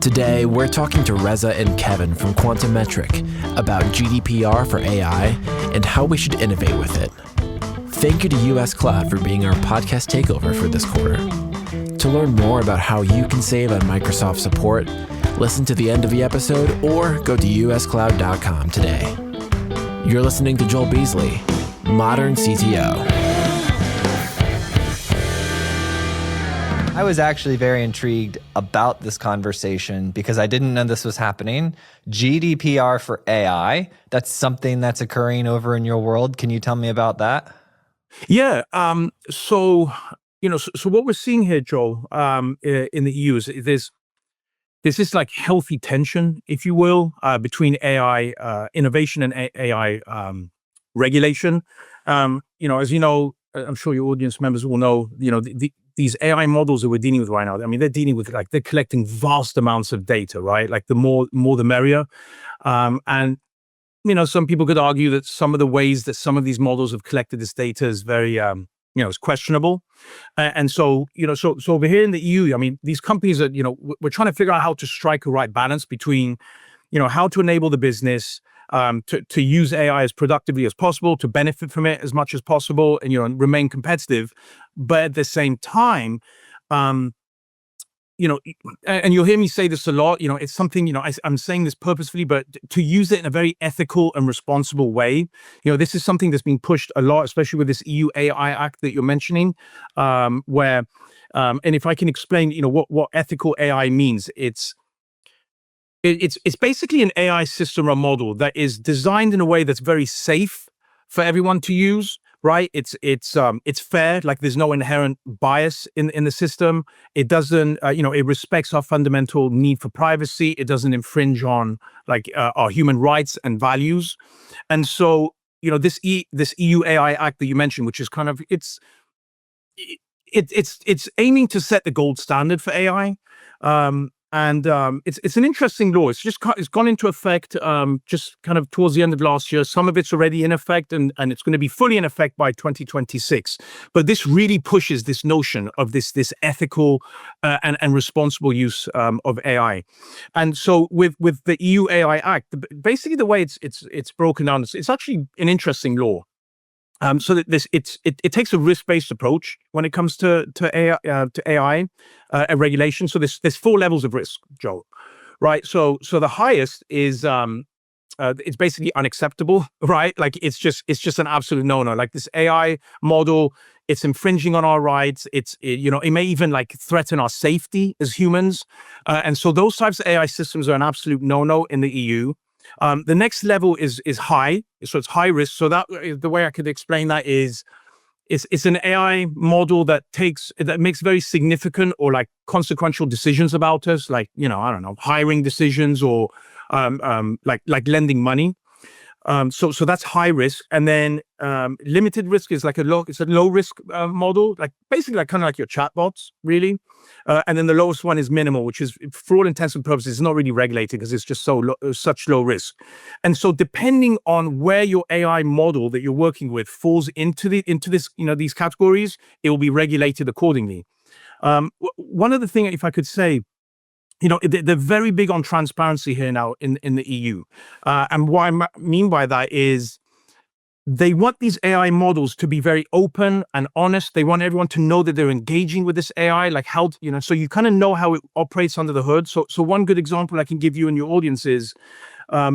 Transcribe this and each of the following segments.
Today, we're talking to Reza and Kevin from Quantum Metric about GDPR for AI and how we should innovate with it. Thank you to US Cloud for being our podcast takeover for this quarter. To learn more about how you can save on Microsoft support, listen to the end of the episode or go to uscloud.com today. You're listening to Joel Beasley, Modern CTO. I was actually very intrigued about this conversation because I didn't know this was happening. GDPR for AI, that's something that's occurring over in your world. Can you tell me about that? Yeah. So what we're seeing here, Joel, in the EU is there's this like healthy tension, if you will, between AI innovation and AI regulation. As you know, I'm sure your audience members will know, these AI models that we're dealing with right now, I mean, they're dealing with they're collecting vast amounts of data, right? Like the more the merrier. And some people could argue that some of the ways that some of these models have collected this data is very, it's questionable. And so over here in the EU, I mean, these companies are, we're trying to figure out how to strike a right balance between, how to enable the business, to use AI as productively as possible, to benefit from it as much as possible, and remain competitive. But at the same time, and you'll hear me say this a lot, it's something, I'm saying this purposefully, but to use it in a very ethical and responsible way. This is something that's being pushed a lot, especially with this EU AI Act that you're mentioning, where, and if I can explain, what ethical AI means, it's basically an AI system or model that is designed in a way that's very safe for everyone to use, right? It's fair, like there's no inherent bias in the system. It doesn't, it respects our fundamental need for privacy. It doesn't infringe on our human rights and values. And so, this EU AI Act that you mentioned, which is kind of, it's aiming to set the gold standard for AI. And it's an interesting law. It's gone into effect just kind of towards the end of last year. Some of it's already in effect, and it's going to be fully in effect by 2026. But this really pushes this notion of this ethical and responsible use of AI. And so with the EU AI Act, basically the way it's broken down, it's actually an interesting law. So that it takes a risk-based approach when it comes to AI regulation. So there's 4 levels of risk, Joe, right? So the highest is it's basically unacceptable, right? Like it's just an absolute no-no. Like this AI model, it's infringing on our rights. It may even threaten our safety as humans, and so those types of AI systems are an absolute no-no in the EU. The next level is high, so it's high risk. So that the way I could explain that is, it's an AI model that makes very significant or consequential decisions about us, I don't know, hiring decisions or like lending money. So that's high risk, and then limited risk is it's a low risk model, basically kind of like your chatbots, really. And then the lowest one is minimal, which is for all intents and purposes, it's not really regulated because it's just such low risk. And so depending on where your AI model that you're working with falls into this these categories, it will be regulated accordingly. One other thing, if I could say, they're very big on transparency here now in the EU. And what I mean by that is they want these AI models to be very open and honest. They want everyone to know that they're engaging with this AI, so you kind of know how it operates under the hood. So one good example I can give you and your audience is,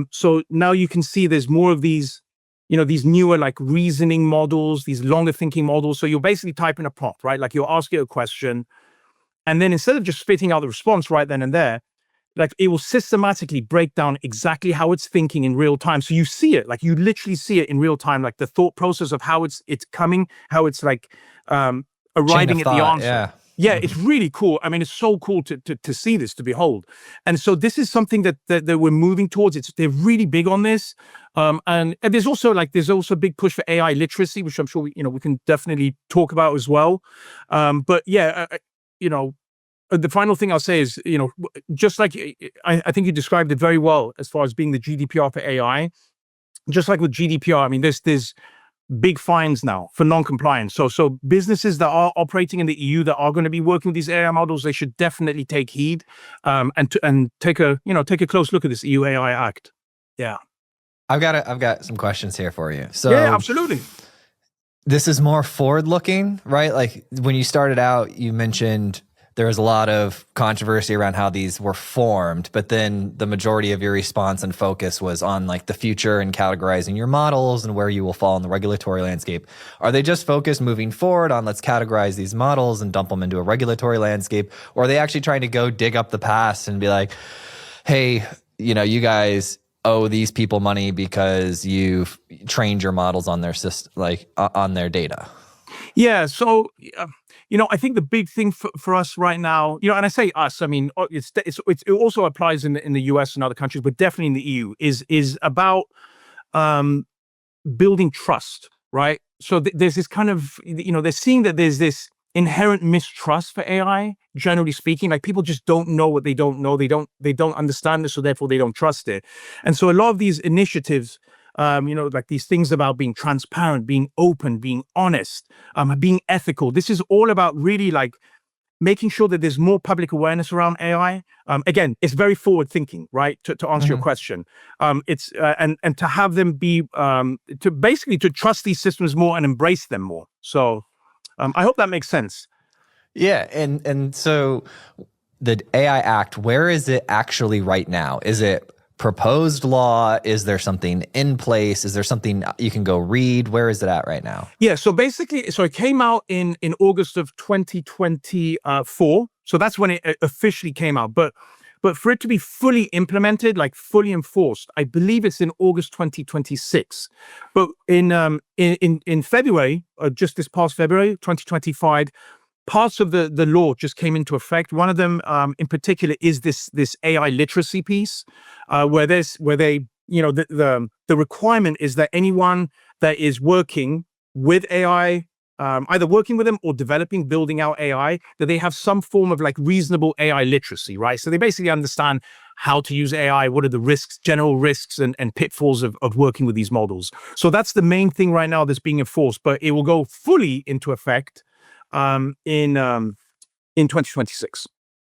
so now you can see there's more of these, these newer reasoning models, these longer thinking models. So you're basically typing a prompt, right? You'll ask it a question, and then instead of just spitting out the response right then and there, it will systematically break down exactly how it's thinking in real time. So you see it, you literally see it in real time, the thought process of how it's coming, how it's arriving at the answer. Yeah, it's really cool. I mean, it's so cool to see this, to behold. And so this is something that we're moving towards. They're really big on this. And there's also a big push for AI literacy, which I'm sure we can definitely talk about as well. But yeah, the final thing I'll say is, just I think you described it very well as far as being the GDPR for AI. Just like with GDPR, I mean, there's big fines now for non-compliance. So businesses that are operating in the EU that are going to be working with these AI models, they should definitely take heed and take a close look at this EU AI Act. Yeah. I've got some questions here for you. So yeah, absolutely. This is more forward-looking, right? Like when you started out, you mentioned there was a lot of controversy around how these were formed, but then the majority of your response and focus was on like the future and categorizing your models and where you will fall in the regulatory landscape. Are they just focused moving forward on let's categorize these models and dump them into a regulatory landscape? Or are they actually trying to go dig up the past and be like, hey, you guys owe these people money because you've trained your models on their system, like on their data? Yeah. So, I think the big thing for us right now, and I say us, I mean, it also applies in the US and other countries, but definitely in the EU is about building trust, right? So there's this kind of, they're seeing that there's this inherent mistrust for AI, generally speaking. Like people just don't know what they don't know. They don't understand it, so therefore they don't trust it. And so a lot of these initiatives, like these things about being transparent, being open, being honest, being ethical. This is all about really like making sure that there's more public awareness around AI. Again, it's very forward thinking, right? To answer your question, it's and to have them be to trust these systems more and embrace them more. So I hope that makes sense. Yeah, and so the AI Act, where is it actually right now? Is it proposed law? Is there something in place? Is there something you can go read? Where is it at right now? Yeah, so basically, it came out in August of 2024. So that's when it officially came out. But for it to be fully implemented, like fully enforced, I believe it's in August 2026. But in February, just this past February, 2025, parts of the law just came into effect. One of them, in particular, is this AI literacy piece, where the requirement is that anyone that is working with AI, either working with them or building out AI, that they have some form of like reasonable AI literacy, right? So they basically understand how to use AI, what are the risks, general risks and pitfalls of working with these models. So that's the main thing right now that's being enforced, but it will go fully into effect in 2026.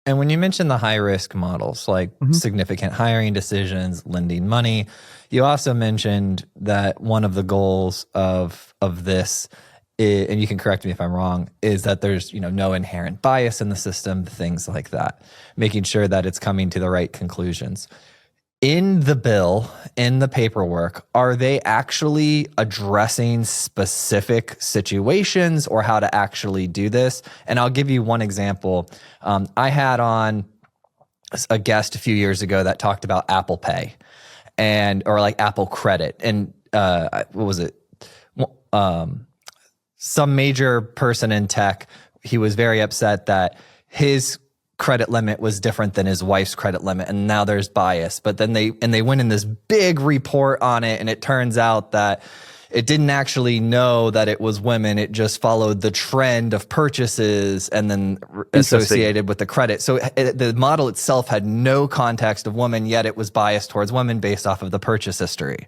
And when you mention the high risk models, like significant hiring decisions, lending money, you also mentioned that one of the goals of this, and you can correct me if I'm wrong, is that there's no inherent bias in the system, things like that, making sure that it's coming to the right conclusions. In the bill, in the paperwork, are they actually addressing specific situations or how to actually do this? And I'll give you one example. I had on a guest a few years ago that talked about Apple Pay or like Apple Credit. And what was it? Some major person in tech, he was very upset that his credit limit was different than his wife's credit limit, and now there's bias. But then they went in this big report on it, and it turns out that it didn't actually know that it was women. It just followed the trend of purchases and then associated with the credit. So the model itself had no context of women, yet it was biased towards women based off of the purchase history.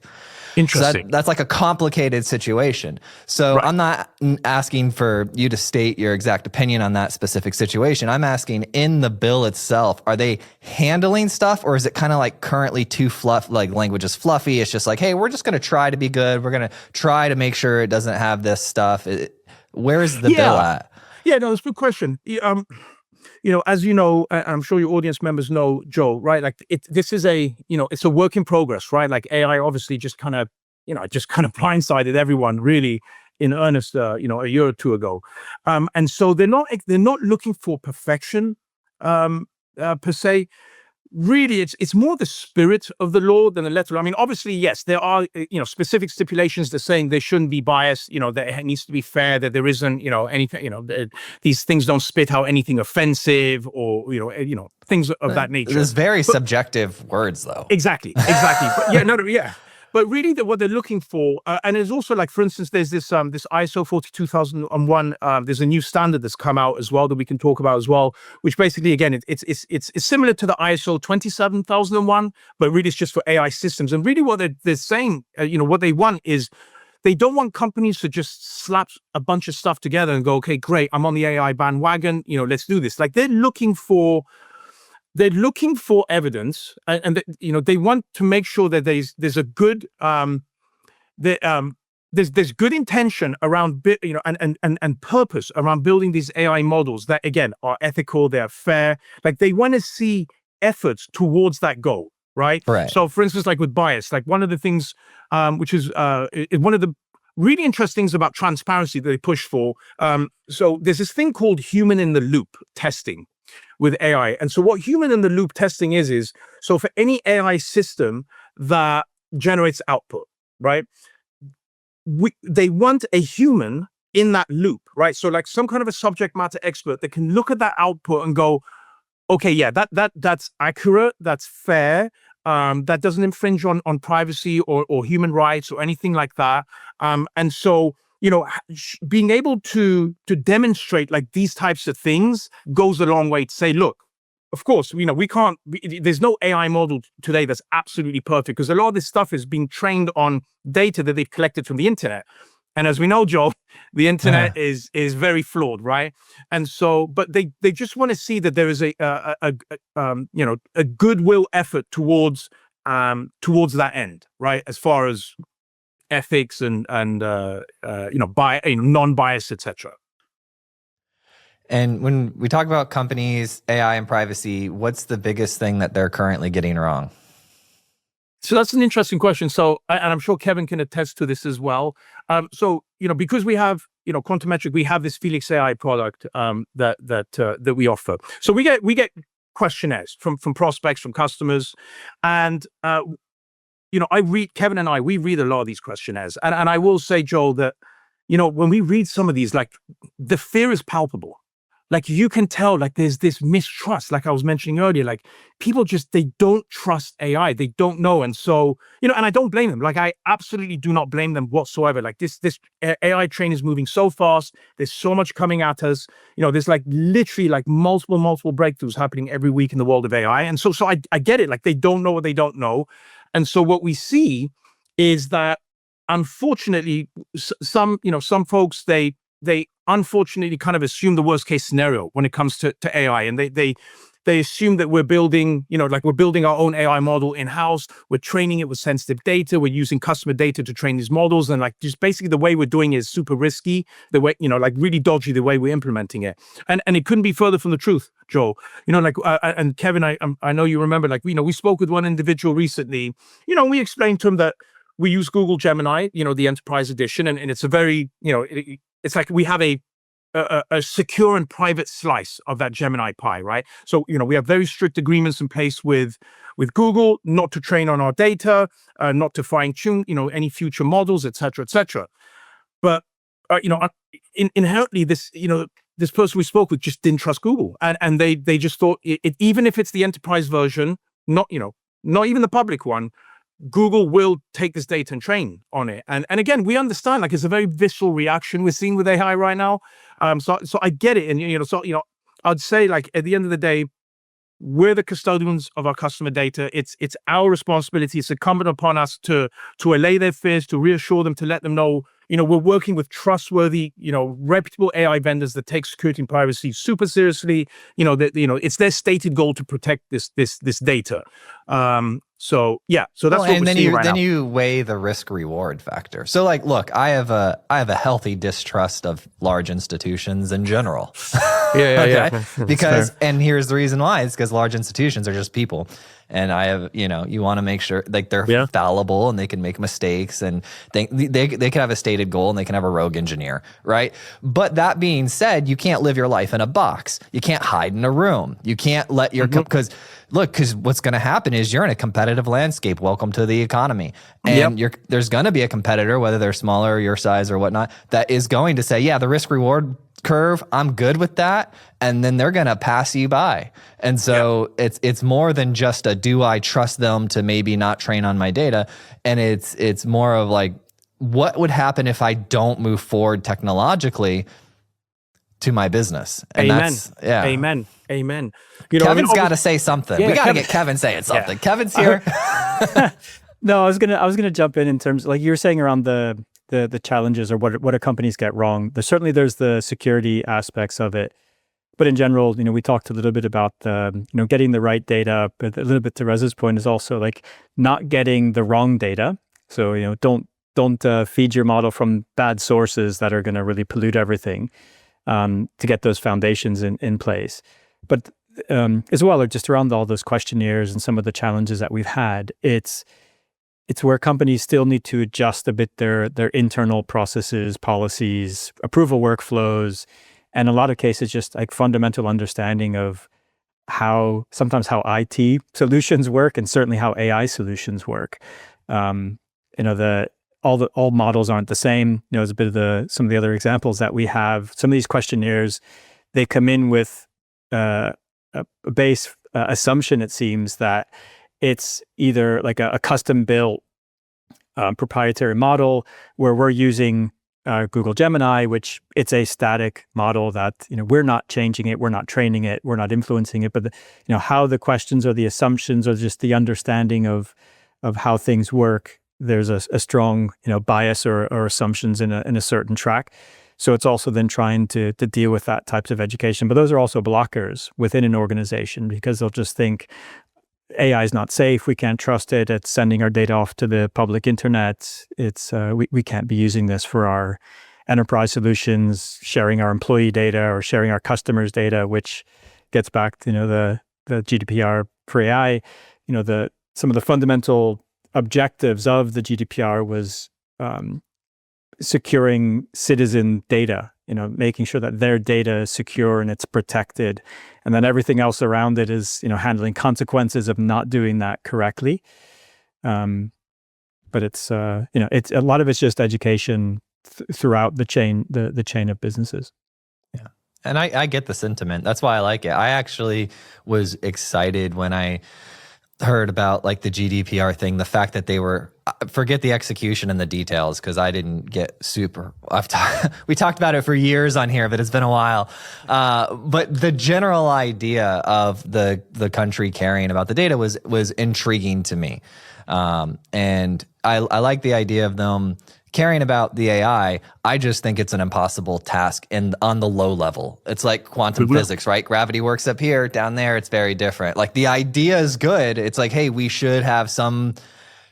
Interesting. So that's like a complicated situation. So right. I'm not asking for you to state your exact opinion on that specific situation. I'm asking, in the bill itself, are they handling stuff, or is it kind of like currently too like language is fluffy? It's just like, hey, we're just going to try to be good. We're going to try to make sure it doesn't have this stuff. Where is the bill at? Yeah, no, that's a good question. As you know, I'm sure your audience members know, Joe, right? Like this is it's a work in progress, right? Like AI obviously just kind of blindsided everyone really in earnest, a year or two ago. And so they're not looking for perfection, per se. Really, it's more the spirit of the law than the letter. I mean, obviously, yes, there are specific stipulations that saying there shouldn't be bias. That it needs to be fair. That there isn't anything. These things don't spit out anything offensive or things of that nature. There's very subjective words, though. Exactly. But But really, what they're looking for, and it's also like, for instance, there's this ISO 42001. There's a new standard that's come out as well that we can talk about as well, which basically, again, it's similar to the ISO 27001, but really it's just for AI systems. And really, what they're saying, what they want is they don't want companies to just slap a bunch of stuff together and go, okay, great, I'm on the AI bandwagon, let's do this. Like they're looking for evidence, and they want to make sure that there's a good there's good intention around and purpose around building these AI models that again are ethical, they're fair. Like they want to see efforts towards that goal, right? So for instance, like with bias, like one of the things which is one of the really interesting things about transparency that they push for. So there's this thing called human in the loop testing with AI. And so what human in the loop testing is so for any AI system that generates output, right? They want a human in that loop, right? So like some kind of a subject matter expert that can look at that output and go, okay, yeah, that's accurate, that's fair, that doesn't infringe on privacy or human rights or anything like that. And so, being able to demonstrate like these types of things goes a long way to say, look, of course, there's no AI model today that's absolutely perfect because a lot of this stuff is being trained on data that they've collected from the internet. And as we know, Joel, the internet is very flawed, right? And so, but they just want to see that there is a goodwill effort towards that end, right? As far as ethics and non-bias, etc. And when we talk about companies, AI, and privacy, what's the biggest thing that they're currently getting wrong? So that's an interesting question. So, and I'm sure Kevin can attest to this as well. So, because we have, Quantimetric, we have this Felix AI product that we offer. So we get questionnaires from prospects, from customers, and Kevin and I read a lot of these questionnaires, and I will say, Joel, that when we read some of these, like the fear is palpable. Like you can tell, like there's this mistrust, like I was mentioning earlier, like people they don't trust AI, they don't know. And so, and I don't blame them. Like I absolutely do not blame them whatsoever. Like this AI train is moving so fast. There's so much coming at us. There's like literally like multiple breakthroughs happening every week in the world of AI. And so I get it. Like they don't know what they don't know. And so what we see is that unfortunately, some folks, they unfortunately kind of assume the worst case scenario when it comes to AI. And they assume that we're building, we're building our own AI model in-house. We're training it with sensitive data. We're using customer data to train these models. And like just basically the way we're doing it is super risky, the way, like really dodgy the way we're implementing it. And it couldn't be further from the truth, Joel. And Kevin, I know you remember, like, we spoke with one individual recently, we explained to him that we use Google Gemini, the enterprise edition. And it's a very, it's like we have a secure and private slice of that Gemini pie, right? So, we have very strict agreements in place with Google, not to train on our data, not to fine tune, any future models, et cetera, et cetera. But, inherently this, this person we spoke with just didn't trust Google. And they just thought even if it's the enterprise version, not even the public one, Google will take this data and train on it. And again, we understand, like, it's a very visceral reaction we're seeing with AI right now. So I get it. And, I'd say, like, at the end of the day, we're the custodians of our customer data. It's our responsibility. It's incumbent upon us to allay their fears, to reassure them, to let them know, we're working with trustworthy, reputable AI vendors that take security and privacy super seriously. It's their stated goal to protect this data. So that's what we're seeing right now. Then you weigh the risk reward factor. So like, look, I have a healthy distrust of large institutions in general. Yeah. Because, and here's the reason why, it's because large institutions are just people. And I have, you want to make sure, like, they're fallible and they can make mistakes, and they can have a stated goal and they can have a rogue engineer, right? But that being said, you can't live your life in a box. You can't hide in a room. You can't let your, because what's going to happen is you're in a competitive landscape. Welcome to the economy. And there's going to be a competitor, whether they're smaller or your size or whatnot, that is going to say, yeah, the risk reward curve, I'm good with that. And then they're going to pass you by. And so it's more than just a, do I trust them to maybe not train on my data? And it's more of like, what would happen if I don't move forward technologically to my business? And Amen. Kevin's got to say something. We got to get Kevin saying something. Kevin's here. No, I was gonna jump in terms, like you were saying, around the the challenges or what do companies get wrong? There's the security aspects of it. But in general, we talked a little bit about getting the right data, but a little bit to Reza's point is also like not getting the wrong data. So, don't feed your model from bad sources that are going to really pollute everything to get those foundations in place. But as well, just around all those questionnaires and some of the challenges that we've had, it's where companies still need to adjust a bit their internal processes, policies, approval workflows, and in a lot of cases, just like fundamental understanding of how IT solutions work, and certainly how AI solutions work. All models aren't the same. As a bit of some of the other examples that we have, some of these questionnaires, they come in with a base assumption, it seems, that it's either like a custom built proprietary model where we're using Google Gemini, which it's a static model that we're not changing it, we're not training it, we're not influencing it, but how the questions or the assumptions or just the understanding of how things work, there's a strong bias or assumptions in a certain track. So it's also then trying to deal with that types of education, but those are also blockers within an organization because they'll just think AI is not safe. We can't trust it. It's sending our data off to the public internet. It's we can't be using this for our enterprise solutions, sharing our employee data or sharing our customers' data, which gets back to the GDPR for AI. Some of the fundamental objectives of the GDPR was securing citizen data. Making sure that their data is secure and it's protected, and then everything else around it is, handling consequences of not doing that correctly. But it's a lot of it's just education throughout the chain, the chain of businesses. Yeah, and I get the sentiment. That's why I like it. I actually was excited when I heard about like the GDPR thing, the fact that they were, forget the execution and the details, because I didn't get super, we talked about it for years on here, but it's been a while. But the general idea of the country caring about the data was intriguing to me. And I like the idea of them caring about the AI. I just think it's an impossible task on the low level. It's like quantum physics, right? Gravity works up here, down there, it's very different. Like the idea is good. It's like, hey, we should have some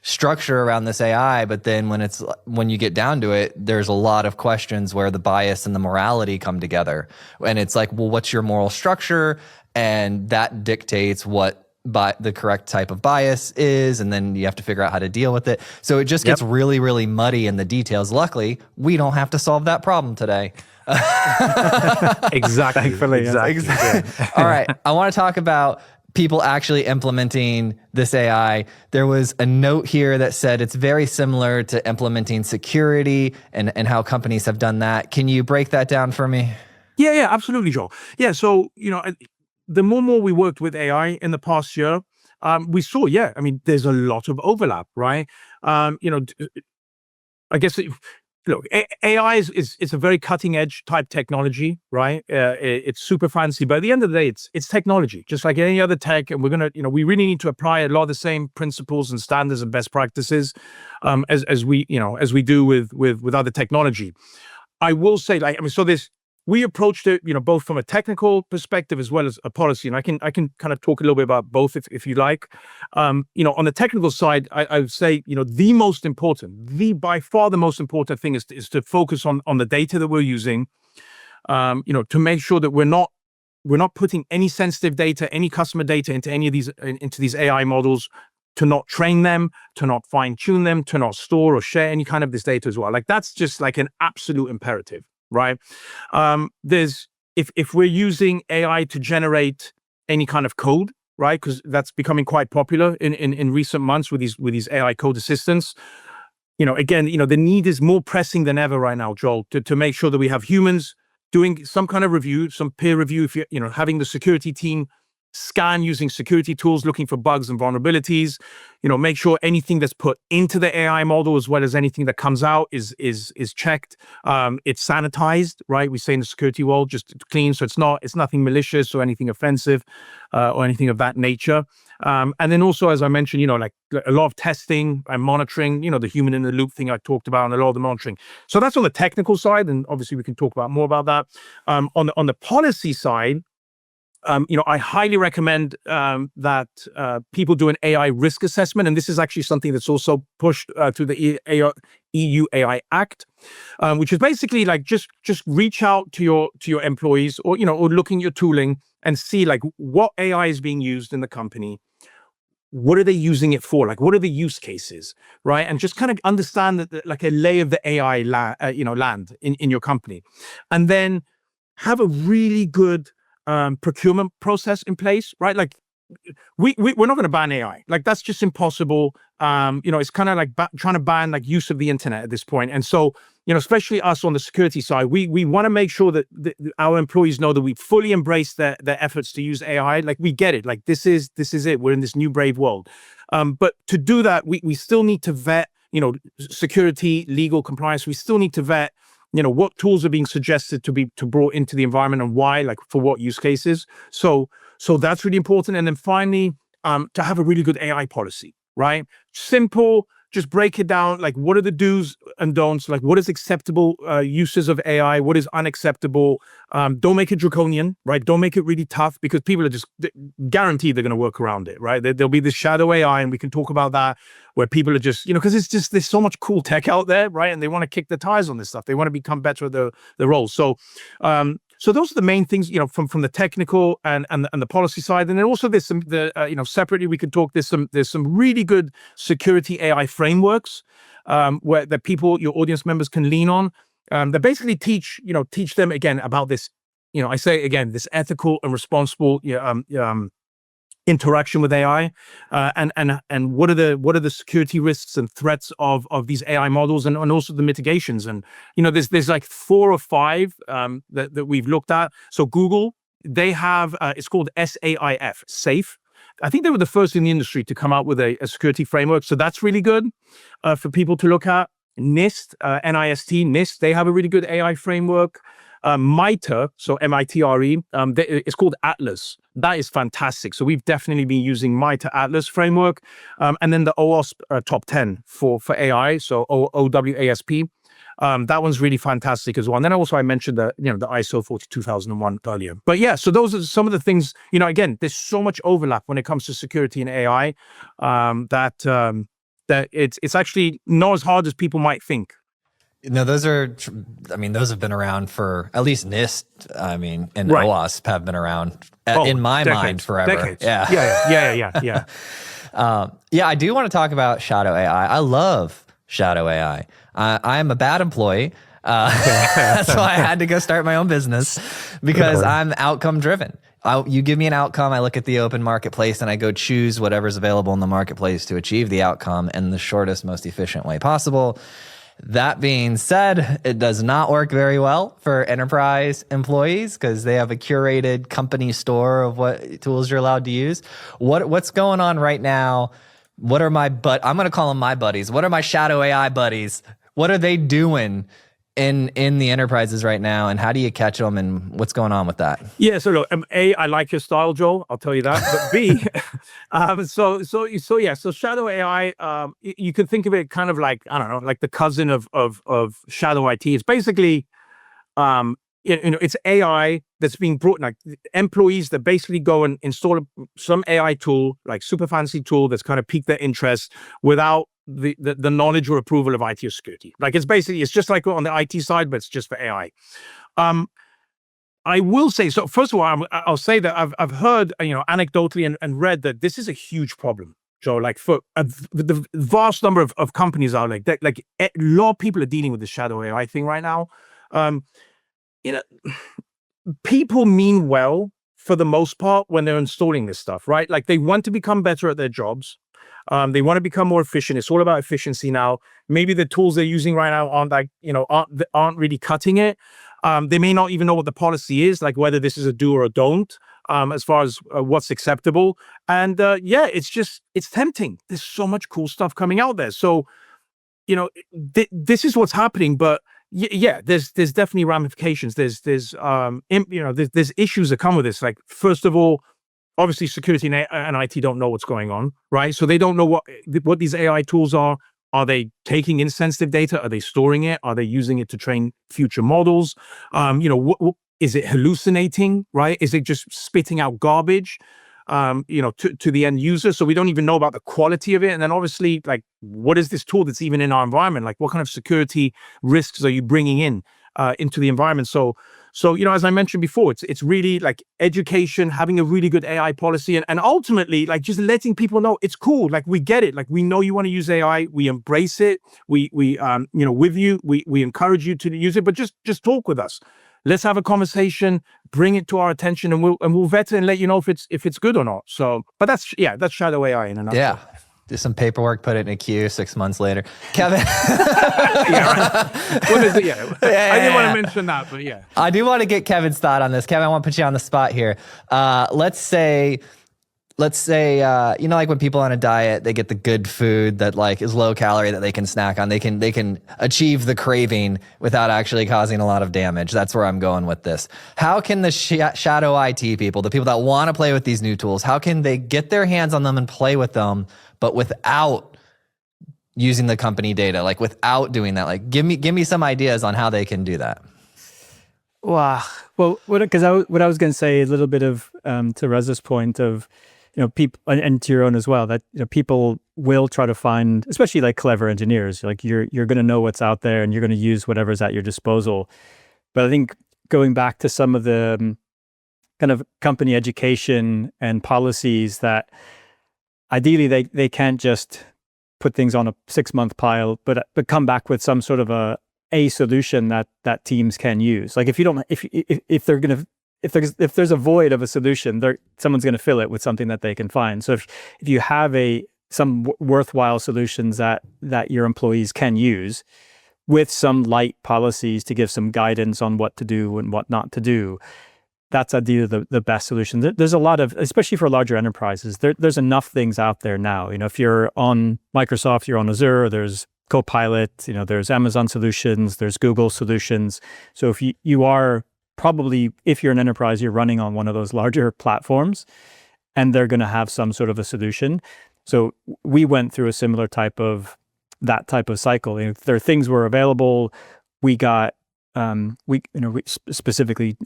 structure around this AI, but then when you get down to it, there's a lot of questions where the bias and the morality come together. And it's like, well, what's your moral structure? And that dictates what the correct type of bias is, and then you have to figure out how to deal with it. So it just gets really, really muddy in the details. Luckily, we don't have to solve that problem today. Exactly. All right. I want to talk about people actually implementing this AI. There was a note here that said it's very similar to implementing security and how companies have done that. Can you break that down for me? Yeah, absolutely, Joel. Yeah, so, the more we worked with AI in the past year, we saw, there's a lot of overlap, right? I guess, AI is a very cutting edge type technology, right? It's super fancy, but at the end of the day, it's technology, just like any other tech. And we're going to, we really need to apply a lot of the same principles and standards and best practices as we do with other technology. I will say, we approached it, both from a technical perspective as well as a policy. And I can kind of talk a little bit about both if you like. On the technical side, I would say, by far the most important thing is to focus on the data that we're using, to make sure that we're not putting any sensitive data, any customer data into these AI models, to not train them, to not fine tune them, to not store or share any kind of this data as well. Like that's just like an absolute imperative. Right. If we're using AI to generate any kind of code, right, because that's becoming quite popular in recent months with these AI code assistants. The need is more pressing than ever right now, Joel, to make sure that we have humans doing some kind of review, some peer review. If having the security team scan using security tools, looking for bugs and vulnerabilities. Make sure anything that's put into the AI model as well as anything that comes out is checked. It's sanitized, right? We say in the security world, just clean, so it's nothing malicious or anything offensive or anything of that nature. And then also, as I mentioned, like a lot of testing and monitoring. The human in the loop thing I talked about, and a lot of the monitoring. So that's on the technical side, and obviously we can talk about more about that. On the policy side, I highly recommend that people do an AI risk assessment, and this is actually something that's also pushed through the EU AI Act, which is basically like just reach out to your employees, or looking at your tooling and see like what AI is being used in the company. What are they using it for? Like, what are the use cases, right? And just kind of understand that, like a lay of the AI land in your company, and then have a really good procurement process in place, right? Like we're not going to ban AI. Like that's just impossible. It's kind of like trying to ban like use of the internet at this point. And so, especially us on the security side, we want to make sure that our employees know that we fully embrace their efforts to use AI. Like we get it. Like this is it. We're in this new brave world. But to do that, we still need to vet, security, legal compliance. We still need to vet what tools are being suggested to be brought into the environment and why, like for what use cases. So that's really important. And then finally, to have a really good AI policy, right? Simple, just break it down. Like what are the do's and don'ts? Like what is acceptable uses of AI? What is unacceptable? Don't make it draconian, right? Don't make it really tough, because people are just guaranteed they're going to work around it, right? There'll be this shadow AI, and we can talk about that, where people are just, because it's just, there's so much cool tech out there, right? And they want to kick the tires on this stuff. They want to become better at the roles. So those are the main things, from the technical and the policy side. And then also there's some, separately we could talk, there's some really good security AI frameworks where that people, your audience members can lean on, that basically teach them again about this, I say again, this ethical and responsible interaction with AI, and what are the security risks and threats of these AI models, and also the mitigations. And there's like 4 or 5 that we've looked at. So Google, they have it's called SAIF, SAFE. I think they were the first in the industry to come out with a security framework. So that's really good for people to look at. NIST, NIST, they have a really good AI framework. MITRE, so MITRE, it's called Atlas. That is fantastic. So we've definitely been using MITRE Atlas framework. And then the OWASP top 10 for AI, so OWASP. That one's really fantastic as well. And then also I mentioned the ISO 42001 earlier. But yeah, so those are some of the things, again, there's so much overlap when it comes to security and AI that it's actually not as hard as people might think. No, those have bbeen around for at least NIST. And right. OWASP have been around in my mind forever. Decades. Yeah. I do want to talk about shadow AI. I love shadow AI. I am a bad employee. That's why I had to go start my own business, because I'm outcome driven. You give me an outcome, I look at the open marketplace and I go choose whatever's available in the marketplace to achieve the outcome in the shortest, most efficient way possible. That being said, it does not work very well for enterprise employees, because they have a curated company store of what tools you're allowed to use. What's going on right now? What are I'm going to call them my buddies. What are my shadow AI buddies? What are they doing in the enterprises right now, and how do you catch them, and what's going on with that? Yeah, so look, A, I like your style, Joel, I'll tell you that. But B, so shadow AI, you can think of it kind of like, I don't know, like the cousin of shadow IT. It's basically, it's AI that's being brought, like employees that basically go and install some AI tool, like super fancy tool that's kind of piqued their interest without the knowledge or approval of IT or security. Like it's just like on the IT side, but it's just for AI. I will say, so first of all, I'll say that I've heard, anecdotally and read that this is a huge problem. So like for the vast number of companies out like that, like a lot of people are dealing with the shadow AI thing right now. People mean well for the most part when they're installing this stuff, right? Like they want to become better at their jobs. They want to become more efficient. It's all about efficiency now. Maybe the tools they're using right now aren't really cutting it. They may not even know what the policy is, like whether this is a do or a don't. as far as what's acceptable. And it's tempting. There's so much cool stuff coming out there. So, this is what's happening. But there's definitely ramifications. There's issues that come with this. Like, first of all, obviously security and IT don't know what's going on, right? So they don't know what these AI tools are. Are they taking in sensitive data? Are they storing it? Are they using it to train future models? Is it hallucinating, right? Is it just spitting out garbage, to the end user? So we don't even know about the quality of it. And then obviously, like, what is this tool that's even in our environment? Like, what kind of security risks are you bringing in into the environment? So as I mentioned before, it's really like education, having a really good AI policy, and ultimately, like, just letting people know it's cool. Like, we get it. Like, we know you want to use AI. We embrace it. We with you, we encourage you to use it, but just talk with us. Let's have a conversation, bring it to our attention, and we'll vet it and let you know if it's good or not. So, but that's shadow AI in a nutshell. Yeah. Do some paperwork, put it in a queue 6 months later. Kevin. I didn't want to mention that, but yeah. I do want to get Kevin's thought on this. Kevin, I want to put you on the spot here. Let's say, like when people on a diet, they get the good food that like is low calorie that they can snack on. They can achieve the craving without actually causing a lot of damage. That's where I'm going with this. How can the shadow IT people, the people that want to play with these new tools, how can they get their hands on them and play with them, but without using the company data, like without doing that? Like, give me some ideas on how they can do that. Wow. Well, what I was going to say, a little bit of to Reza's point of, people, and to your own as well, that people will try to find, especially like clever engineers, like you're going to know what's out there and you're going to use whatever's at your disposal. But I think going back to some of the kind of company education and policies, that ideally they can't just put things on a 6-month pile, but come back with some sort of a solution that teams can use. Like, if there's a void of a solution, someone's going to fill it with something that they can find. So if you have some worthwhile solutions that your employees can use, with some light policies to give some guidance on what to do and what not to do, that's ideally the best solution. There's a lot of, especially for larger enterprises, there's enough things out there now. If you're on Microsoft, you're on Azure, there's Copilot, there's Amazon solutions, there's Google solutions. So if you are probably, if you're an enterprise, you're running on one of those larger platforms, and they're going to have some sort of a solution. So we went through a similar type of cycle. If there are things were available, we got specifically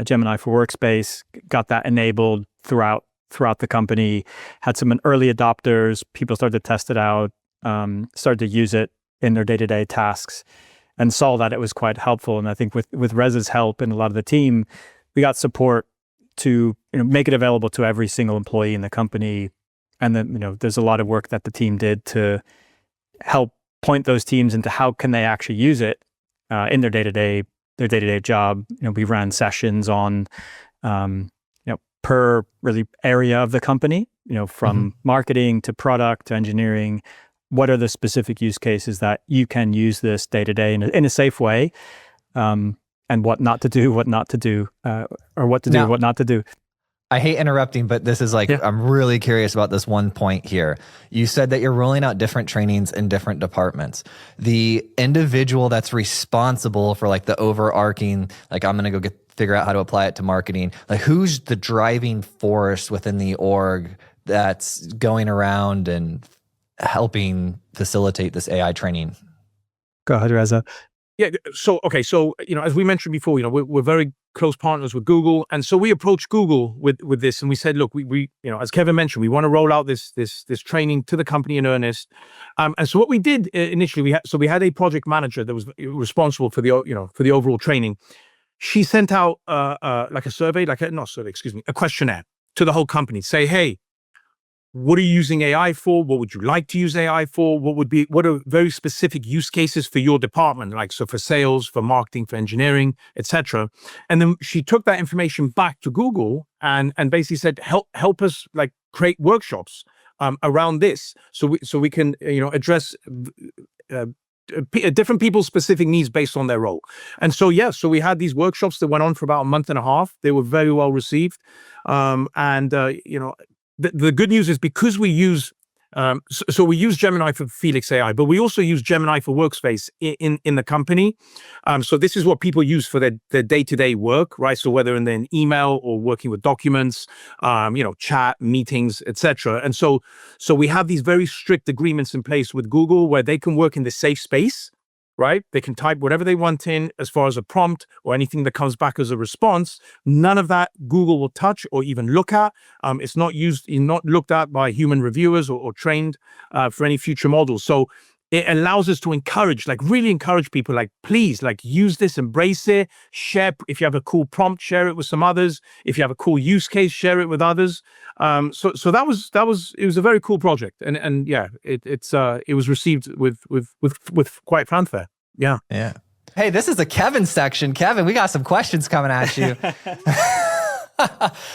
Gemini for Workspace, got that enabled throughout the company. Had some early adopters. People started to test it out, started to use it in their day-to-day tasks, and saw that it was quite helpful. And I think with Reza's help and a lot of the team, we got support to make it available to every single employee in the company. And then there's a lot of work that the team did to help point those teams into how can they actually use it in their day-to-day job. We ran sessions on per really area of the company, from marketing to product to engineering. What are the specific use cases that you can use this day to day in a safe way, and what not to do, or what to do, what not to do. I hate interrupting, but this is I'm really curious about this one point here. You said that you're rolling out different trainings in different departments. The individual that's responsible for like the overarching, like I'm going to go figure out how to apply it to marketing. Like, who's the driving force within the org that's going around and helping facilitate this AI training? Go ahead, Reza. Yeah. So as we mentioned before, we're very close partners with Google, and so we approached Google with this, and we said, look, we as Kevin mentioned, we want to roll out this training to the company in earnest. And so what we did initially, we had a project manager that was responsible for the overall training. She sent out a questionnaire to the whole company. Say, hey, what are you using AI for? What would you like to use AI for? What are very specific use cases for your department? Like, so for sales, for marketing, for engineering, etc. And then she took that information back to Google and basically said, help us like create workshops around this, so we can address different people's specific needs based on their role. And so, so we had these workshops that went on for about a month and a half. They were very well received. The good news is because we use, so we use Gemini for Felix AI, but we also use Gemini for Workspace in the company. So this is what people use for their day-to-day work, right? So whether in an email or working with documents, chat, meetings, etc. And so we have these very strict agreements in place with Google where they can work in the safe space, right? They can type whatever they want in as far as a prompt or anything that comes back as a response. None of that Google will touch or even look at. It's not looked at by human reviewers or trained for any future models. So it allows us to really encourage people, please, use this, embrace it, share. If you have a cool prompt, share it with some others. If you have a cool use case, share it with others. So it was a very cool project. And it was received with quite fanfare. Yeah. Yeah. Hey, this is the Kevin section. Kevin, we got some questions coming at you.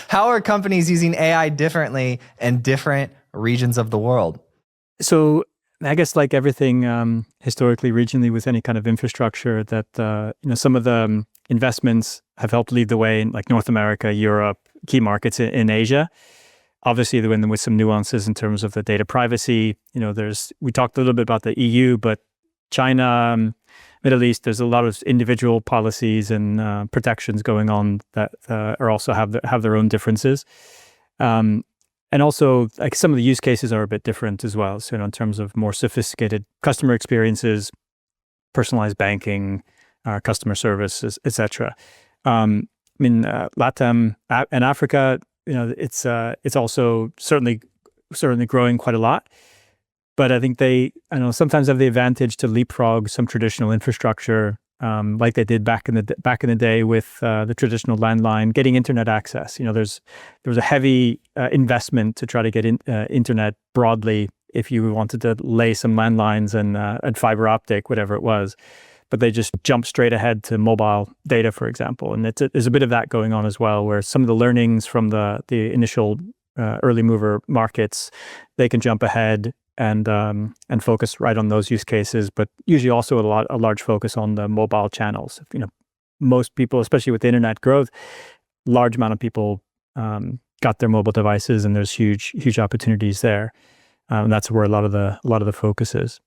How are companies using AI differently in different regions of the world? So I guess like everything historically, regionally, with any kind of infrastructure, that some of the investments have helped lead the way in like North America, Europe, key markets in Asia. Obviously, they're in with some nuances in terms of the data privacy. We talked a little bit about the EU, but China, Middle East, there's a lot of individual policies and protections going on that are also have their own differences. And also, like some of the use cases are a bit different as well. So, in terms of more sophisticated customer experiences, personalized banking, customer service, etc. LATAM and Africa, it's also certainly growing quite a lot. But I think they, sometimes have the advantage to leapfrog some traditional infrastructure, like they did back in the day with the traditional landline, getting internet access. There was a heavy investment to try to get internet broadly if you wanted to lay some landlines and fiber optic, whatever it was. But they just jumped straight ahead to mobile data, for example. And there's a bit of that going on as well, where some of the learnings from the initial early mover markets, they can jump ahead and focus right on those use cases, but usually also a large focus on the mobile channels. Most people, especially with internet growth, large amount of people got their mobile devices, and there's huge opportunities there. And that's where a lot of the focus is.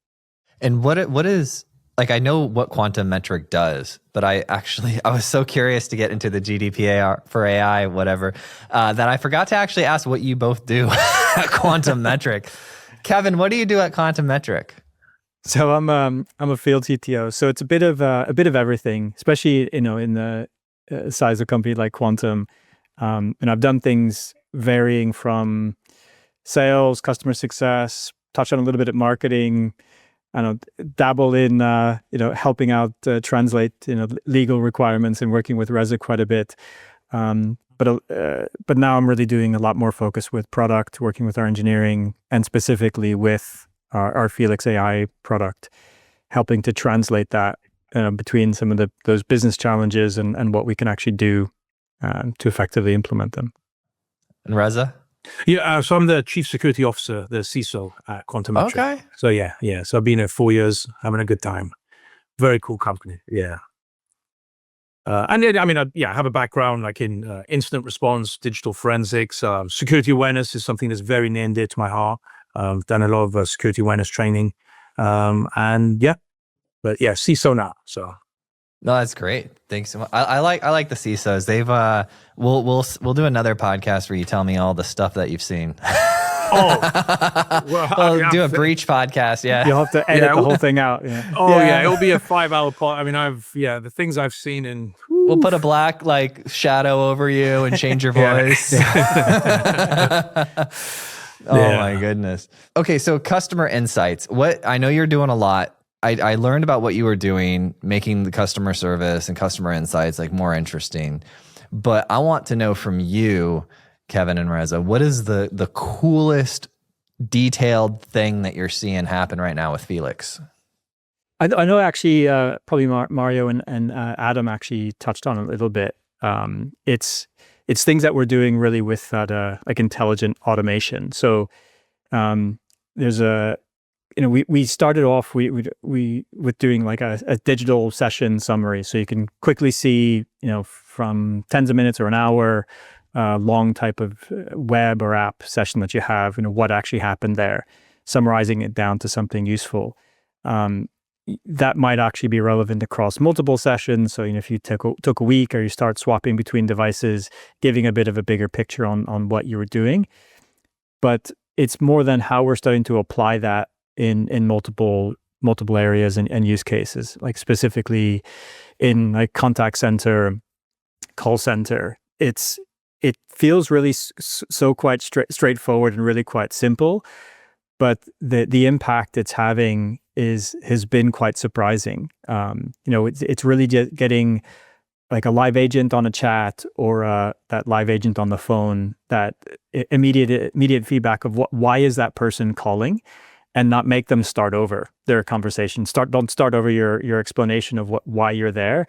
And what is, like, I know what Quantum Metric does, but I was so curious to get into the GDPR for AI, whatever, that I forgot to actually ask what you both do at Quantum Metric. Kevin, what do you do at Quantum Metric? So I'm a field CTO. So it's a bit of everything, especially in the size of company like Quantum. And I've done things varying from sales, customer success, touch on a little bit of marketing. I don't dabble in helping out translate legal requirements and working with Reza quite a bit. But now I'm really doing a lot more focus with product, working with our engineering, and specifically with our Felix AI product, helping to translate that between some of those business challenges and what we can actually do to effectively implement them. And Reza? Yeah, so I'm the Chief Security Officer, the CISO at Quantum Metric. Okay. So yeah. So I've been here 4 years, having a good time. Very cool company. Yeah. And then, I have a background like in incident response, digital forensics, security awareness is something that's very near and dear to my heart. I've done a lot of security awareness training, CISO now. So, no, that's great. Thanks so much. I like the CISOs. They've we'll do another podcast where you tell me all the stuff that you've seen. We'll do a breach podcast. Yeah, you'll have to edit the whole thing out. Yeah. It'll be a 5-hour pod. The things I've seen in. We'll put a black shadow over you and change your voice. Oh my goodness. Okay, so customer insights. I know you're doing a lot. I learned about what you were doing, making the customer service and customer insights more interesting. But I want to know from you, Kevin and Reza, what is the coolest detailed thing that you're seeing happen right now with Felix? I know actually probably Mario and Adam actually touched on it a little bit. It's things that we're doing really with that intelligent automation. So there's we started off with doing like a digital session summary, so you can quickly see, from tens of minutes or an hour long type of web or app session that you have, what actually happened there, summarizing it down to something useful. That might actually be relevant across multiple sessions. So, if you took a week, or you start swapping between devices, giving a bit of a bigger picture on what you were doing. But it's more than how we're starting to apply that in multiple areas and use cases, like specifically in like contact center, call center. It feels really so quite straightforward and really quite simple, but the impact it's having has been quite surprising. It's really just getting like a live agent on a chat, or that live agent on the phone, that immediate feedback of why is that person calling, and not make them start over their conversation. Don't start over your explanation of why you're there.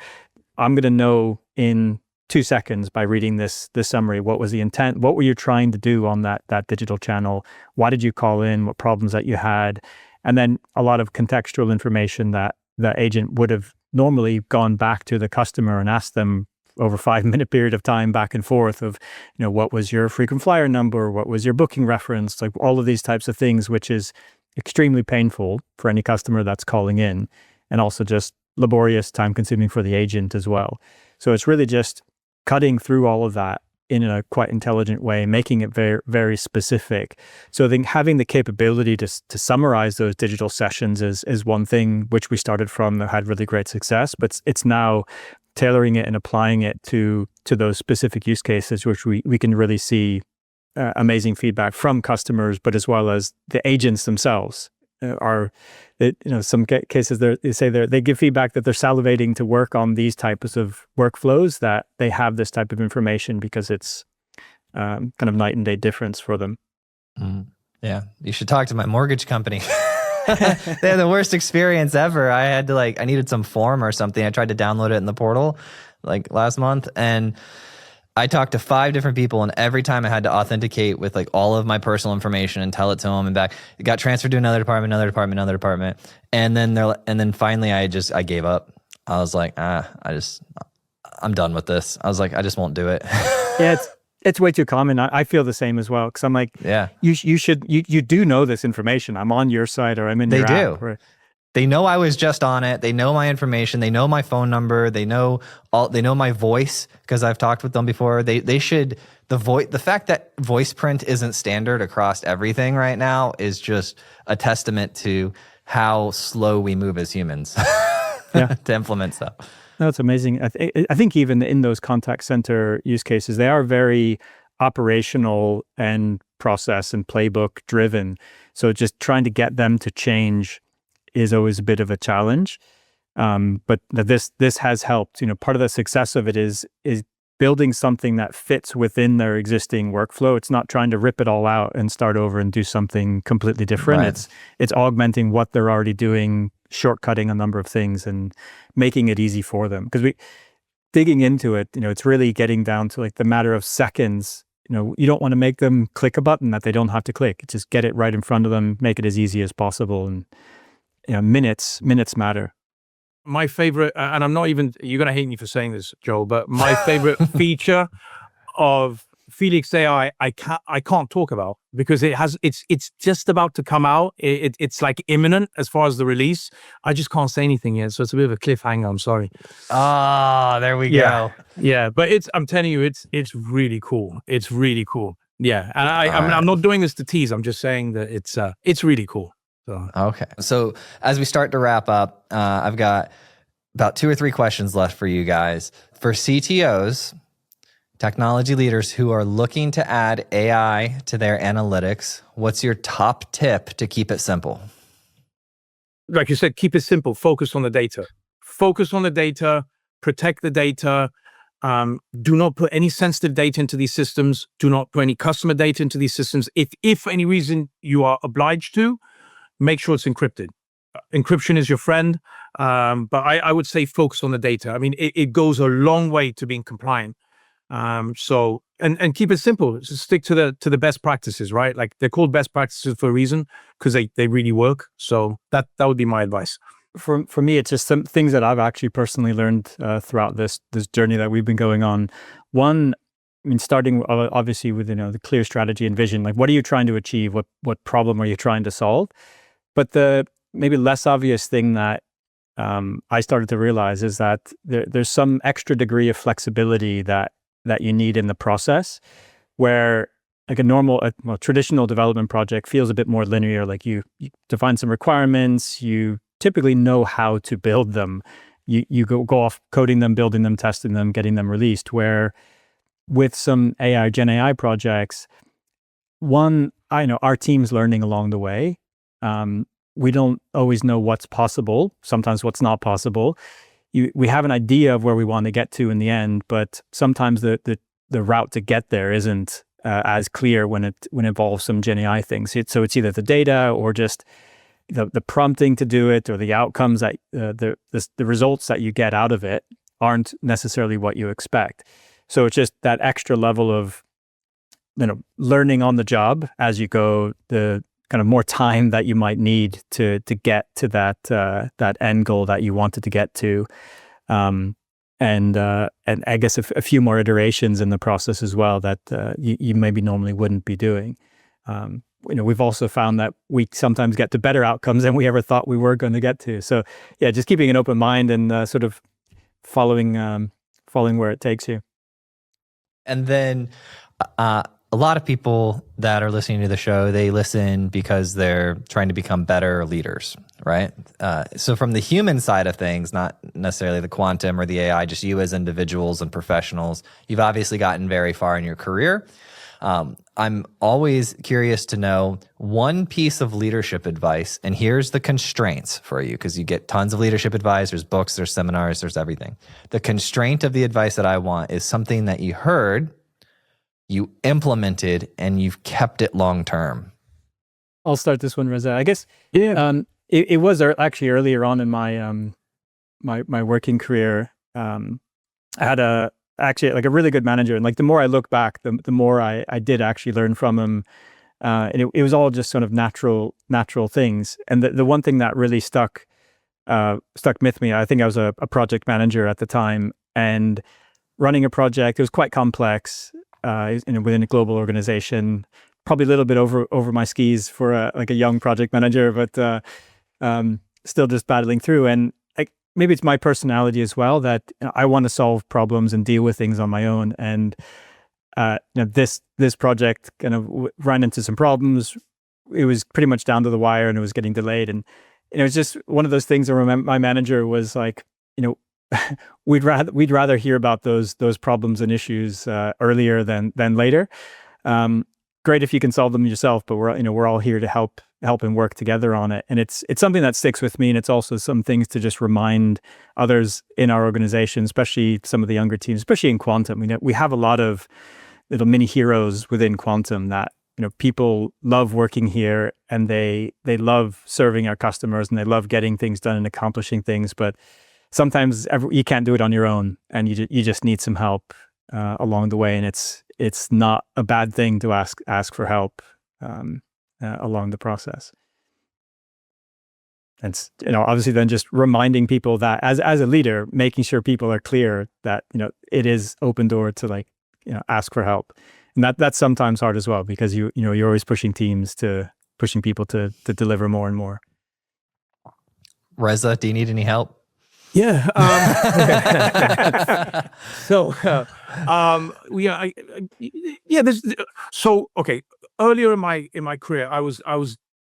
I'm going to know in 2 seconds by reading this summary, what was the intent, what were you trying to do on that digital channel, why did you call in, what problems that you had, and then a lot of contextual information that the agent would have normally gone back to the customer and asked them over 5-minute period of time back and forth of, what was your frequent flyer number, what was your booking reference, like all of these types of things, which is extremely painful for any customer that's calling in, and also just laborious, time consuming for the agent as well. So it's really just cutting through all of that in a quite intelligent way, making it very, very specific. So I think having the capability to summarize those digital sessions is one thing which we started from that had really great success, but it's now tailoring it and applying it to those specific use cases, which we can really see amazing feedback from customers, but as well as the agents themselves. Some cases they give feedback that they're salivating to work on these types of workflows, that they have this type of information because it's kind of night and day difference for them. Yeah, you should talk to my mortgage company. They had the worst experience ever. I needed some form or something. I tried to download it in the portal like last month, and I talked to 5 different people, and every time I had to authenticate with like all of my personal information and tell it to them and back, it got transferred to another department. And then finally I gave up. I was like, I'm done with this. I was like, I just won't do it. Yeah, it's way too common. I feel the same as well, because I'm like, yeah, you do know this information. I'm on your side, or I'm in your app. They do. They know I was just on it. They know my information. They know my phone number. They know my voice, because I've talked with them before. They should, the fact that voice print isn't standard across everything right now is just a testament to how slow we move as humans to implement stuff. No, it's amazing. I think even in those contact center use cases, they are very operational and process and playbook driven. So just trying to get them to change is always a bit of a challenge. But this has helped. Part of the success of it is building something that fits within their existing workflow. It's not trying to rip it all out and start over and do something completely different. Right. It's augmenting what they're already doing, shortcutting a number of things and making it easy for them. Because digging into it, it's really getting down to like the matter of seconds. You don't want to make them click a button that they don't have to click. Just get it right in front of them, make it as easy as possible, and minutes matter. My favorite, and I'm not even, you're going to hate me for saying this, Joel, but my favorite feature of Felix AI, I can't talk about, because it's just about to come out. It's like imminent as far as the release. I just can't say anything yet, so it's a bit of a cliffhanger. I'm sorry. There we go. Yeah, but I'm telling you, it's really cool. It's really cool. Yeah, and I'm not doing this to tease. I'm just saying that it's really cool. So. Okay. So as we start to wrap up, I've got about 2 or 3 questions left for you guys. For CTOs, technology leaders who are looking to add AI to their analytics, what's your top tip to keep it simple? Like you said, keep it simple. Focus on the data. Focus on the data. Protect the data. Do not put any sensitive data into these systems. Do not put any customer data into these systems. If for any reason you are obliged to, make sure it's encrypted. Encryption is your friend, but I would say focus on the data. I mean, it goes a long way to being compliant. So and keep it simple. Just stick to the best practices, right? Like they're called best practices for a reason because they really work. So that would be my advice. For me, it's just some things that I've actually personally learned throughout this journey that we've been going on. One, I mean, starting obviously with the clear strategy and vision. Like, what are you trying to achieve? What problem are you trying to solve? But the maybe less obvious thing that I started to realize is that there's some extra degree of flexibility that you need in the process, where like a traditional development project feels a bit more linear. Like you define some requirements, you typically know how to build them. You go off coding them, building them, testing them, getting them released. Where with some Gen AI projects, our team's learning along the way. We don't always know what's possible, sometimes what's not possible. We have an idea of where we want to get to in the end, but sometimes the route to get there isn't as clear when it involves some Gen AI things. So it's either the data or just the prompting to do it, or the outcomes that the results that you get out of it aren't necessarily what you expect. So it's just that extra level of learning on the job as you go, the kind of more time that you might need to get to that end goal that you wanted to get to, and I guess a few more iterations in the process as well that you maybe normally wouldn't be doing. We've also found that we sometimes get to better outcomes than we ever thought we were going to get to. So yeah, just keeping an open mind and sort of following where it takes you. And then a lot of people that are listening to the show, they listen because they're trying to become better leaders, right? So from the human side of things, not necessarily the quantum or the AI, just you as individuals and professionals, you've obviously gotten very far in your career. I'm always curious to know one piece of leadership advice, and here's the constraints for you, because you get tons of leadership advice, there's books, there's seminars, there's everything. The constraint of the advice that I want is something that you heard, you implemented, and you've kept it long term. I'll start this one, Reza. I guess it was actually earlier on in my my working career. I had actually like a really good manager, and like the more I look back, the more I did actually learn from him, and it was all just sort of natural things. And the one thing that really stuck with me, I think I was a project manager at the time, and running a project, it was quite complex within a global organization, probably a little bit over my skis for a young project manager, but still just battling through. And maybe it's my personality as well that I want to solve problems and deal with things on my own. And this project kind of ran into some problems. It was pretty much down to the wire, and it was getting delayed. And it was just one of those things. I remember my manager was like, we'd rather hear about those problems and issues earlier than later. Great if you can solve them yourself, but we're all here to help and work together on it. And it's something that sticks with me, and it's also some things to just remind others in our organization, especially some of the younger teams, especially in Quantum. We have a lot of little mini heroes within Quantum that people love working here, and they love serving our customers, and they love getting things done and accomplishing things. But sometimes you can't do it on your own, and you just need some help along the way. And it's not a bad thing to ask for help along the process. And obviously then just reminding people that as a leader, making sure people are clear that it is open door to ask for help. And that's sometimes hard as well, because you're always pushing people to deliver more and more. Reza, do you need any help? Yeah. Okay. Earlier in my career, I was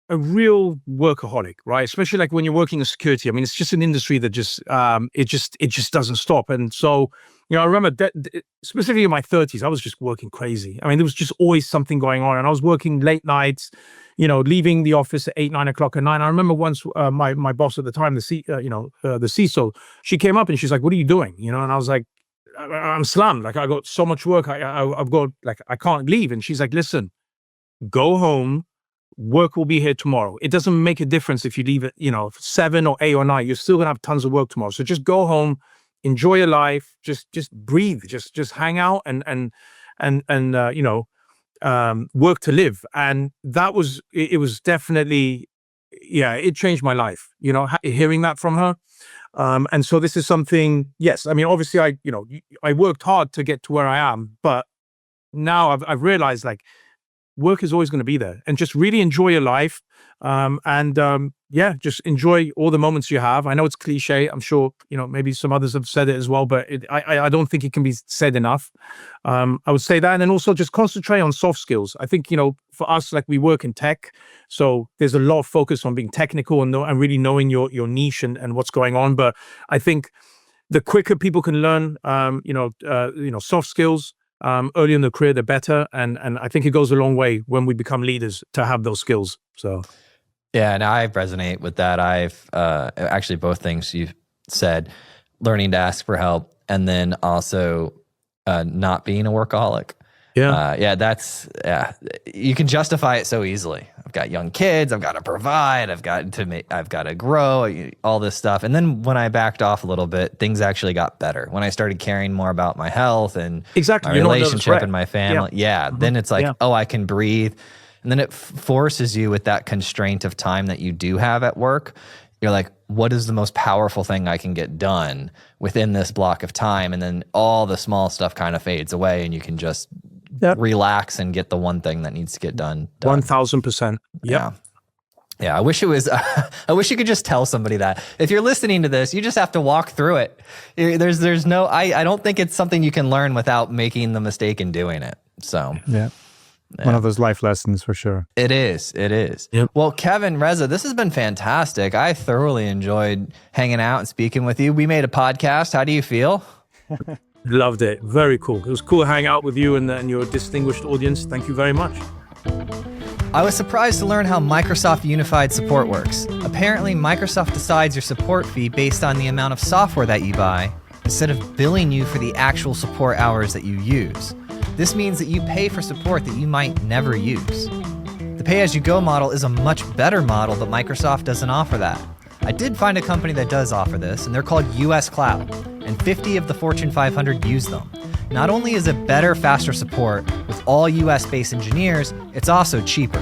a real workaholic, right? Especially like when you're working in security. I mean, it's just an industry that just it just doesn't stop. And so, I remember specifically in my 30s, I was just working crazy. I mean, there was just always something going on, and I was working late nights. Leaving the office at 8, 9 o'clock at night. I remember once my boss at the time, the CISO, she came up and she's like, "What are you doing?" And I was like, "I'm slammed. Like I got so much work. I've got I can't leave." And she's like, "Listen, go home. Work will be here tomorrow. It doesn't make a difference if you leave at 7 or 8 or 9. You're still gonna have tons of work tomorrow. So just go home, enjoy your life, just breathe, just hang out and work to live. And that was, it was definitely, it changed my life, hearing that from her. And so this is something, yes, I mean, obviously I worked hard to get to where I am, but now I've realized like work is always going to be there, and just really enjoy your life. Just enjoy all the moments you have. I know it's cliche. I'm sure, maybe some others have said it as well, but I don't think it can be said enough. I would say that. And then also just concentrate on soft skills. I think, for us, like we work in tech, so there's a lot of focus on being technical and really knowing your niche and what's going on. But I think the quicker people can learn, soft skills, early in the career, the better. And I think it goes a long way when we become leaders to have those skills. So. Yeah, and I resonate with that. I've actually both things you've said, learning to ask for help, and then also not being a workaholic. You can justify it so easily. I've got young kids, I've got to provide, I've got to grow, all this stuff. And then when I backed off a little bit, things actually got better. When I started caring more about my health and my relationship and my family, then it's like, I can breathe. And then it forces you with that constraint of time that you do have at work. You're like, what is the most powerful thing I can get done within this block of time? And then all the small stuff kind of fades away, and you can just relax and get the one thing that needs to get done. 1000%. Yeah. I wish it was, I wish you could just tell somebody that. If you're listening to this, you just have to walk through it. There's no, I don't think it's something you can learn without making the mistake in doing it. So. Yeah. One of those life lessons for sure. It is. Yep. Well, Kevin, Reza, this has been fantastic. I thoroughly enjoyed hanging out and speaking with you. We made a podcast. How do you feel? Loved it. Very cool. It was cool to hang out with you and your distinguished audience. Thank you very much. I was surprised to learn how Microsoft Unified Support works. Apparently, Microsoft decides your support fee based on the amount of software that you buy, instead of billing you for the actual support hours that you use. This means that you pay for support that you might never use. The pay-as-you-go model is a much better model, but Microsoft doesn't offer that. I did find a company that does offer this, and they're called US Cloud, and 50 of the Fortune 500 use them. Not only is it better, faster support with all US-based engineers, it's also cheaper.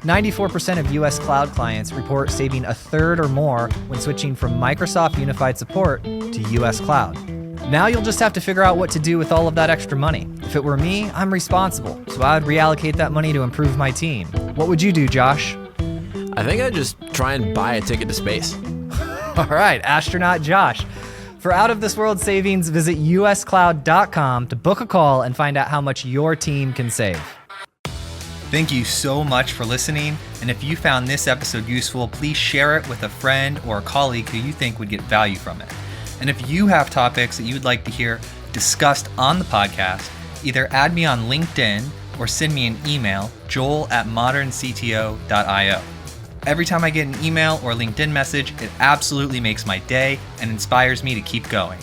94% of US cloud clients report saving a third or more when switching from Microsoft Unified Support to US Cloud. Now you'll just have to figure out what to do with all of that extra money. If it were me, I'm responsible, so I would reallocate that money to improve my team. What would you do, Josh? I think I'd just try and buy a ticket to space. All right, astronaut Josh. For out-of-this-world savings, visit uscloud.com to book a call and find out how much your team can save. Thank you so much for listening, and if you found this episode useful, please share it with a friend or a colleague who you think would get value from it. And if you have topics that you'd like to hear discussed on the podcast, either add me on LinkedIn or send me an email, joel@moderncto.io. Every time I get an email or LinkedIn message, it absolutely makes my day and inspires me to keep going.